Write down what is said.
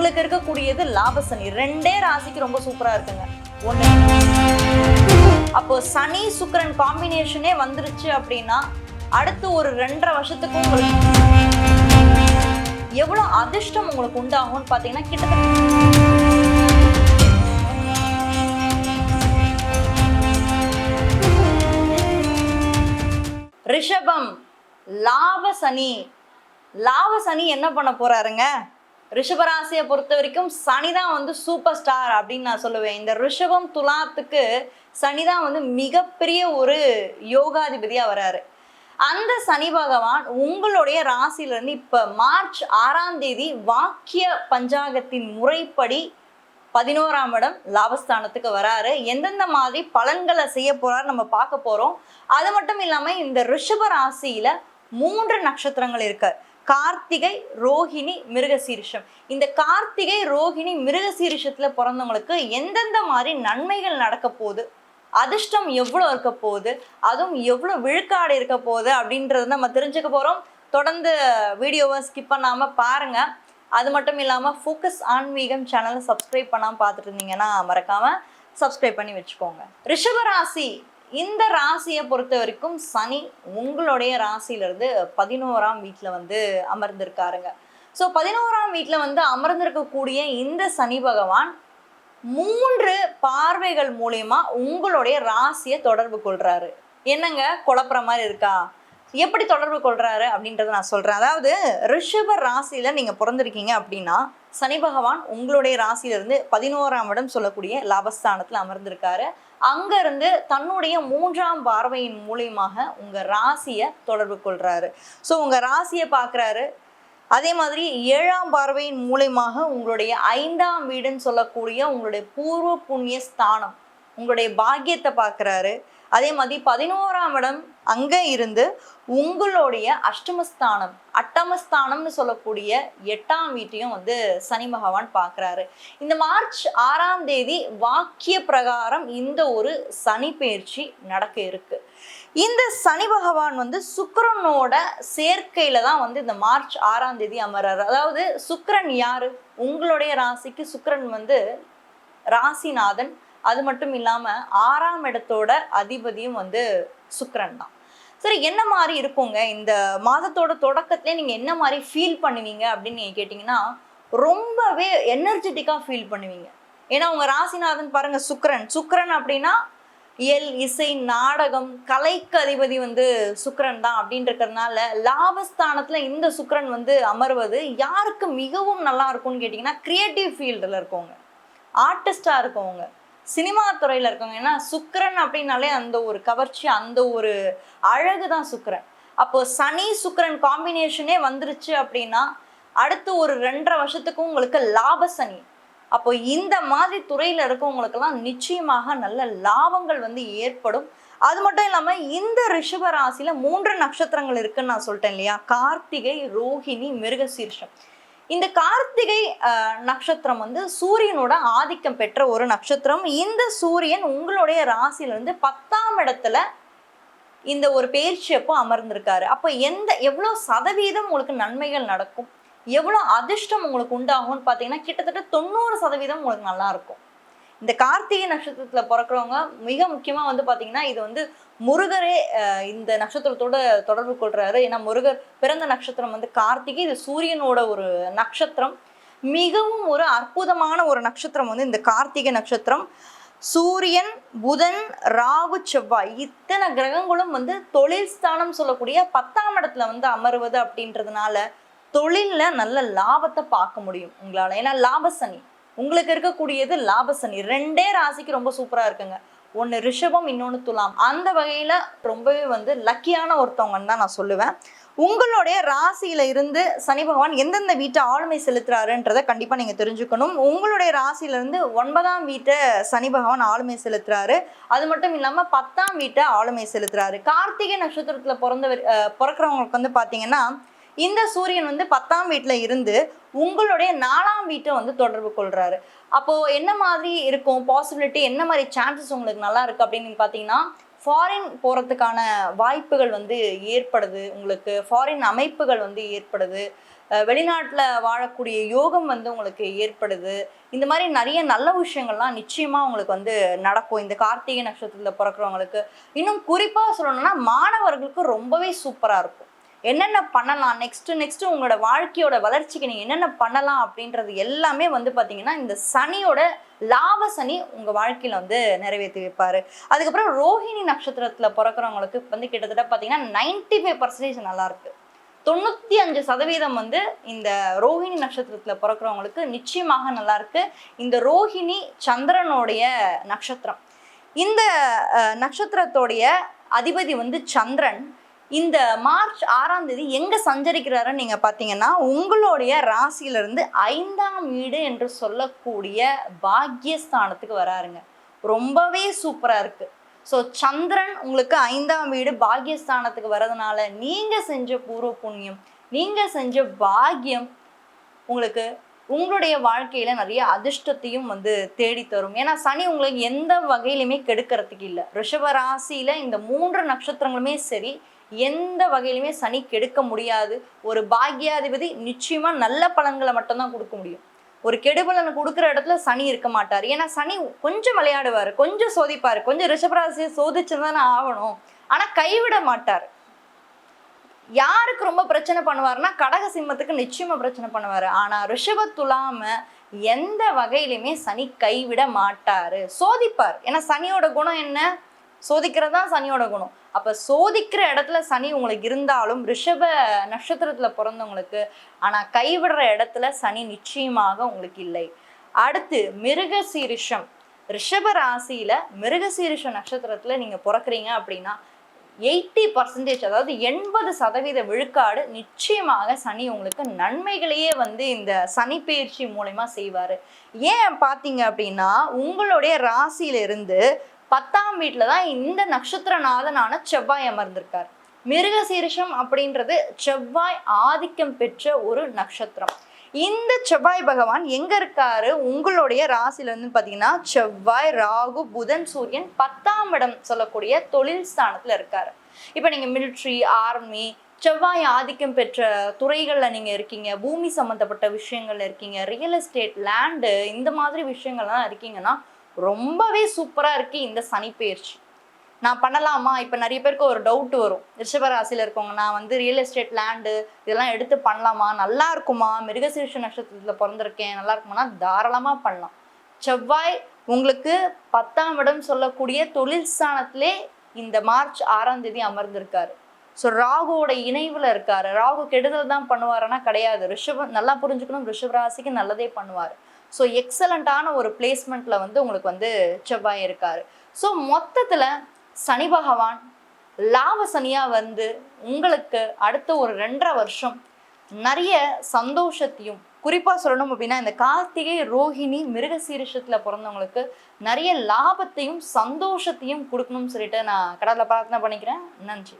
உங்களுக்கு இருக்கக்கூடியது லாபசனி. ரெண்டே ராசிக்கு ரொம்ப சூப்பரா இருக்குங்க. ஒண்ணு, அப்போ சனி சுக்கிரன் காம்பினேஷனே வந்துருச்சு அப்படின்னா அடுத்து ஒரு 2.5 வருஷத்துக்கு உங்களுக்கு எவ்வளவு அதிர்ஷ்டம் உங்களுக்கு உண்டாகும்னு பாத்தீங்கன்னா கிட்டத்தட்ட ரிஷபம் லாபசனி. லாபசனி என்ன பண்ண போறாருங்க? ரிஷபராசியை பொறுத்த வரைக்கும் சனிதான் வந்து சூப்பர் ஸ்டார் அப்படின்னு நான் சொல்லுவேன். இந்த ரிஷபம் துலாத்துக்கு சனிதான் வந்து மிகப்பெரிய ஒரு யோகாதிபதியா வராரு. அந்த சனி பகவான் உங்களுடைய ராசியிலிருந்து இப்ப மார்ச் 6ஆம் தேதி வாக்கிய பஞ்சாங்கத்தின் முறைப்படி 11ஆம் இடம் லாபஸ்தானத்துக்கு வராரு. எந்தெந்த மாதிரி பலன்களை செய்ய போறாரு நம்ம பார்க்க போறோம். அது மட்டும் இல்லாம இந்த ரிஷப ராசியில 3 நட்சத்திரங்கள் இருக்கு. கார்த்திகை, ரோஹிணி, மிருகசீரிஷம். இந்த கார்த்திகை, ரோஹிணி, மிருகசீரிஷத்துல பிறந்தவங்களுக்கு எந்தெந்த மாதிரி நன்மைகள் நடக்க போகுது, அதிர்ஷ்டம் எவ்வளவு இருக்க போகுது, அதுவும் எவ்வளவு விழுக்காடு இருக்க போகுது அப்படின்றத நம்ம தெரிஞ்சுக்க போறோம். தொடர்ந்து வீடியோவை ஸ்கிப் பண்ணாம பாருங்க. அது மட்டும் இல்லாம ஃபோக்கஸ் ஆன்மீகம் சேனலை சப்ஸ்கிரைப் பண்ணாம பார்த்துட்டு இருந்தீங்கன்னா மறக்காம சப்ஸ்கிரைப் பண்ணி வச்சுக்கோங்க. ரிஷபராசி, இந்த ராசியை பொறுத்த வரைக்கும் சனி உங்களுடைய ராசியிலிருந்து 11ஆம் வீட்டில் வந்து அமர்ந்திருக்காருங்க. ஸோ 11ஆம் வீட்டில் வந்து அமர்ந்திருக்கக்கூடிய இந்த சனி பகவான் 3 பார்வைகள் மூலயமா உங்களுடைய ராசியை தொடர்பு கொள்றாரு. என்னங்க குழப்புற மாதிரி இருக்கா? எப்படி தொடர்பு கொள்றாரு அப்படின்றத நான் சொல்றேன். அதாவது ரிஷப ராசியில நீங்க பிறந்திருக்கீங்க அப்படின்னா சனி பகவான் உங்களுடைய ராசியிலிருந்து 11ஆம் இடம் சொல்லக்கூடிய லாபஸ்தானத்துல அமர்ந்திருக்காரு. அங்க இருந்து தன்னுடைய 3ஆம் பார்வையின் மூலியமாக உங்க ராசியை தொடர்பு கொள்றாரு. ஸோ உங்க ராசியை பார்க்குறாரு. அதே மாதிரி 7ஆம் பார்வையின் மூலயமாக உங்களுடைய 5ஆம் வீடுன்னு சொல்லக்கூடிய உங்களுடைய பூர்வ புண்ணிய ஸ்தானம், உங்களுடைய பாக்கியத்தை பார்க்குறாரு. அதே மாதிரி 11ஆம் இடம் அங்க இருந்து உங்களுடைய அஷ்டமஸ்தானம், அட்டமஸ்தானம்னு சொல்லக்கூடிய 8ஆம் வீட்டையும் வந்து சனி பகவான் பார்க்குறாரு. இந்த மார்ச் 6ஆம் தேதி வாக்கிய பிரகாரம் இந்த ஒரு சனி பெயர்ச்சி நடக்க இருக்கு. இந்த சனி பகவான் வந்து சுக்கிரனோட சேர்க்கையில தான் வந்து இந்த மார்ச் 6ஆம் தேதி அமர்றாரு. அதாவது சுக்கிரன் யாரு? உங்களுடைய ராசிக்கு சுக்கிரன் வந்து ராசிநாதன். அது மட்டும் இல்லாம 6ஆம் இடத்தோட அதிபதியும் வந்து சுக்கிரன் தான். சரி, என்ன மாதிரி இருக்குங்க இந்த மாதத்தோட தொடக்கத்திலே நீங்க என்ன மாதிரி ஃபீல் பண்ணுவீங்க அப்படின்னு நீங்க கேட்டீங்கன்னா ரொம்பவே எனர்ஜெட்டிக்கா ஃபீல் பண்ணுவீங்க. ஏன்னா உங்க ராசிநாதன் பாருங்க சுக்கிரன். சுக்கிரன் அப்படின்னா இயல், இசை, நாடகம், கலைக்கு அதிபதி வந்து சுக்கிரன் தான் அப்படின்றதுனால லாபஸ்தானத்துல இந்த சுக்கிரன் வந்து அமர்வது யாருக்கு மிகவும் நல்லா இருக்கும்னு கேட்டீங்கன்னா கிரியேட்டிவ் ஃபீல்டில் இருக்கவங்க, ஆர்டிஸ்டா இருக்கவங்க, சினிமா துறையில இருக்கவங்க. ஏன்னா சுக்கிரன் அப்படின்னாலே அந்த ஒரு கவர்ச்சி, அந்த ஒரு அழகு தான் சுக்கிரன். அப்போ சனி சுக்கிரன் காம்பினேஷனே வந்துருச்சு அப்படின்னா அடுத்து ஒரு 2.5 வருஷத்துக்கும் உங்களுக்கு லாபசனி. அப்போ இந்த மாதிரி துறையில இருக்கவங்களுக்கெல்லாம் நிச்சயமாக நல்ல லாபங்கள் வந்து ஏற்படும். அது மட்டும் இல்லாம இந்த ரிஷப ராசியில 3 நட்சத்திரங்கள் இருக்குன்னு நான் சொல்லிட்டேன் இல்லையா? கார்த்திகை, ரோஹிணி, மிருகசீரிஷம். இந்த கார்த்திகை நட்சத்திரம் வந்து சூரியனோட ஆதிக்கம் பெற்ற ஒரு நட்சத்திரம். இந்த சூரியன் உங்களுடைய ராசியிலிருந்து 10ஆம் இடத்துல இந்த ஒரு பெயர்ச்சி அப்போ அமர்ந்திருக்காரு. அப்போ எவ்வளவு சதவீதம் உங்களுக்கு நன்மைகள் நடக்கும், எவ்வளவு அதிர்ஷ்டம் உங்களுக்கு உண்டாகும்னு பார்த்தீங்கன்னா கிட்டத்தட்ட 90% உங்களுக்கு நல்லா இருக்கும். இந்த கார்த்திகை நட்சத்திரத்துல பிறக்கிறவங்க மிக முக்கியமா வந்து பாத்தீங்கன்னா இது வந்து முருகரே இந்த நட்சத்திரத்தோட தொடர்பு கொள்றாரு. ஏன்னா முருகர் பிறந்த நட்சத்திரம் வந்து கார்த்திகை. இது சூரியனோட ஒரு நட்சத்திரம். மிகவும் ஒரு அற்புதமான ஒரு நட்சத்திரம் வந்து இந்த கார்த்திகை நட்சத்திரம். சூரியன், புதன், ராகு, செவ்வாய் இத்தனை கிரகங்களும் வந்து தொழில் ஸ்தானம் சொல்லக்கூடிய 10ஆம் இடத்துல வந்து அமருவது அப்படின்றதுனால தொழில்ல நல்ல லாபத்தை பார்க்க முடியும் உங்களால. ஏன்னா லாபசனி உங்களுக்கு இருக்கக்கூடியது லாபசனி. ரெண்டே ராசிக்கு ரொம்ப சூப்பரா இருக்குங்க. ஒன்று ரிஷபம், இன்னொன்று துலாம். அந்த வகையில ரொம்பவே வந்து லக்கியான ஒருத்தவங்கன்னு தான் நான் சொல்லுவேன். உங்களுடைய ராசியில இருந்து சனி பகவான் எந்தெந்த வீட்டை ஆளுமை செலுத்துறாருன்றதை கண்டிப்பா நீங்க தெரிஞ்சுக்கணும். உங்களுடைய ராசியில இருந்து 9ஆம் வீட்டை சனி பகவான் ஆளுமை செலுத்துறாரு. அது மட்டும் இல்லாம 10ஆம் வீட்டை ஆளுமை செலுத்துறாரு. கார்த்திகை நட்சத்திரத்துல பிறக்கிறவங்களுக்கு வந்து பாத்தீங்கன்னா இந்த சூரியன் வந்து 10ஆம் வீட்டுல இருந்து உங்களுடைய 4ஆம் வீட்டை வந்து தொடர்பு கொள்றாரு. அப்போ என்ன மாதிரி இருக்கும் பாசிபிலிட்டி, என்ன மாதிரி சான்சஸ் உங்களுக்கு நல்லா இருக்கு அப்படின்னு பாத்தீங்கன்னா ஃபாரின் போறதுக்கான வாய்ப்புகள் வந்து ஏற்படுது. உங்களுக்கு ஃபாரின் அமைப்புகள் வந்து ஏற்படுது. வெளிநாட்டுல வாழக்கூடிய யோகம் வந்து உங்களுக்கு ஏற்படுது. இந்த மாதிரி நிறைய நல்ல விஷயங்கள்லாம் நிச்சயமா உங்களுக்கு வந்து நடக்கும் இந்த கார்த்திகை நட்சத்திரத்துல பிறக்கிறவங்களுக்கு. இன்னும் குறிப்பா சொல்லணும்னா மாணவர்களுக்கு ரொம்பவே சூப்பரா இருக்கும். என்னென்ன பண்ணலாம் நெக்ஸ்ட் உங்களோட வாழ்க்கையோட வளர்ச்சிக்கு நீங்க என்னென்ன பண்ணலாம் அப்படின்றது எல்லாமே வந்து பாத்தீங்கன்னா இந்த சனியோட லாப சனி உங்க வாழ்க்கையில வந்து நிறைவேற்றி வைப்பாரு. அதுக்கப்புறம் ரோஹிணி நட்சத்திரத்துல பிறக்கிறவங்களுக்கு வந்து கிட்டத்தட்ட பாத்தீங்கன்னா 95% நல்லா இருக்கு. 95% வந்து இந்த ரோஹிணி நட்சத்திரத்துல பிறக்கிறவங்களுக்கு நிச்சயமாக நல்லா இருக்கு. இந்த ரோஹிணி சந்திரனுடைய நட்சத்திரம். இந்த நட்சத்திரத்தோடைய அதிபதி வந்து சந்திரன். இந்த மார்ச் 6ஆம் தேதி எங்க சஞ்சரிக்கிறாருன்னு நீங்க பாத்தீங்கன்னா உங்களுடைய ராசியிலிருந்து 5ஆம் வீடு என்று சொல்லக்கூடிய பாக்யஸ்தானத்துக்கு வராருங்க. ரொம்பவே சூப்பரா இருக்கு. ஸோ சந்திரன் உங்களுக்கு 5ஆம் வீடு பாக்யஸ்தானத்துக்கு வர்றதுனால நீங்க செஞ்ச பூர்வ புண்ணியம், நீங்க செஞ்ச பாக்கியம் உங்களுக்கு உங்களுடைய வாழ்க்கையில நிறைய அதிர்ஷ்டத்தையும் வந்து தேடி தரும். ஏன்னா சனி உங்களுக்கு எந்த வகையிலுமே கெடுக்கிறதுக்கு இல்லை. ரிஷப ராசியில இந்த 3 நட்சத்திரங்களுமே சரி, எந்த வகையிலுமே சனி கெடுக்க முடியாது. ஒரு பாக்யாதிபதி நிச்சயமா நல்ல பலன்களை மட்டும்தான் கொடுக்க முடியும். ஒரு கெடுபலனை கொடுக்குற இடத்துல சனி இருக்க மாட்டார். ஏன்னா சனி கொஞ்சம் விளையாடுவார், கொஞ்சம் சோதிப்பார், கொஞ்சம் ரிஷபராசியை சோதிச்சுதானே ஆகணும். ஆனா கைவிட மாட்டார். யாருக்கு ரொம்ப பிரச்சனை பண்ணுவாருன்னா கடக சிம்மத்துக்கு நிச்சயமா பிரச்சனை பண்ணுவாரு. ஆனா ரிஷப துலாம எந்த வகையிலுமே சனி கைவிட மாட்டாரு, சோதிப்பார். ஏன்னா சனியோட குணம் என்ன? சோதிக்கிறதா சனியோட குணம். அப்ப சோதிக்கிற இடத்துல சனி உங்களுக்கு இருந்தாலும் ரிஷப நட்சத்திரத்துல பிறந்தவங்களுக்கு, ஆனா கைவிடுற இடத்துல சனி நிச்சயமாக உங்களுக்கு இல்லை. அடுத்து மிருகசீரிஷம். ரிஷப ராசியில மிருகசீரிஷ நட்சத்திரத்துல நீங்க பிறக்கிறீங்க அப்படின்னா 80%, அதாவது 80% விழுக்காடு நிச்சயமாக சனி உங்களுக்கு நன்மைகளையே வந்து இந்த சனி பயிற்சி மூலமா செய்வாரு. ஏன் பாத்தீங்க அப்படின்னா உங்களுடைய ராசியிலிருந்து 10ஆம் வீட்டுல தான் இந்த நட்சத்திரநாதனான செவ்வாய் அமர்ந்திருக்கார். மிருகசீரிஷம் அப்படின்றது செவ்வாய் ஆதிக்கம் பெற்ற ஒரு நட்சத்திரம். இந்த செவ்வாய் பகவான் எங்க இருக்காரு? உங்களுடைய ராசியில இருந்து பாத்தீங்கன்னா செவ்வாய், ராகு, புதன், சூரியன் 10ஆம் இடம் சொல்லக்கூடிய தொழில் ஸ்தானத்துல இருக்காரு. இப்ப நீங்க மிலிட்ரி, ஆர்மி, செவ்வாய் ஆதிக்கம் பெற்ற துறைகள்ல நீங்க இருக்கீங்க, பூமி சம்பந்தப்பட்ட விஷயங்கள்ல இருக்கீங்க, ரியல் எஸ்டேட், லேண்டு, இந்த மாதிரி விஷயங்கள்லாம் இருக்கீங்கன்னா ரொம்பவே சூப்பரா இருக்கு இந்த சனி பயிற்சி. நான் பண்ணலாமா? இப்போ நிறைய பேருக்கு ஒரு டவுட் வரும். ரிஷபராசியில் இருக்கவங்க, நான் வந்து ரியல் எஸ்டேட், லேண்டு இதெல்லாம் எடுத்து பண்ணலாமா, நல்லா இருக்குமா, மிருகசீரிஷ நட்சத்திரத்தில் பிறந்திருக்கேன் நல்லா இருக்குமானா தாராளமாக பண்ணலாம். செவ்வாய் உங்களுக்கு 10ஆம் இடம் சொல்லக்கூடிய தொழில் ஸ்தானத்திலே இந்த மார்ச் 6ஆம் தேதி அமர்ந்திருக்காரு. ஸோ ராகுவோட இணைவில் இருக்காரு. ராகு கெடுதல் தான் பண்ணுவாருன்னா கிடையாது. ரிஷபம் நல்லா புரிஞ்சுக்கணும், ரிஷபராசிக்கு நல்லதே பண்ணுவார். ஸோ எக்ஸலண்ட்டான ஒரு பிளேஸ்மெண்ட்ல வந்து உங்களுக்கு வந்து செவ்வாய் இருக்காரு. ஸோ மொத்தத்தில் சனி பகவான் லாப சனியா வந்து உங்களுக்கு அடுத்த ஒரு 2.5 வருஷம் நிறைய சந்தோஷத்தையும், குறிப்பா சொல்லணும் அப்படின்னா இந்த கார்த்திகை, ரோஹிணி, மிருகசீரிஷத்துல பிறந்தவங்களுக்கு நிறைய லாபத்தையும் சந்தோஷத்தையும் கொடுக்கணும்னு சொல்லிட்டு நான் கடவுளை பிரார்த்தனை பண்ணிக்கிறேன். நன்றி.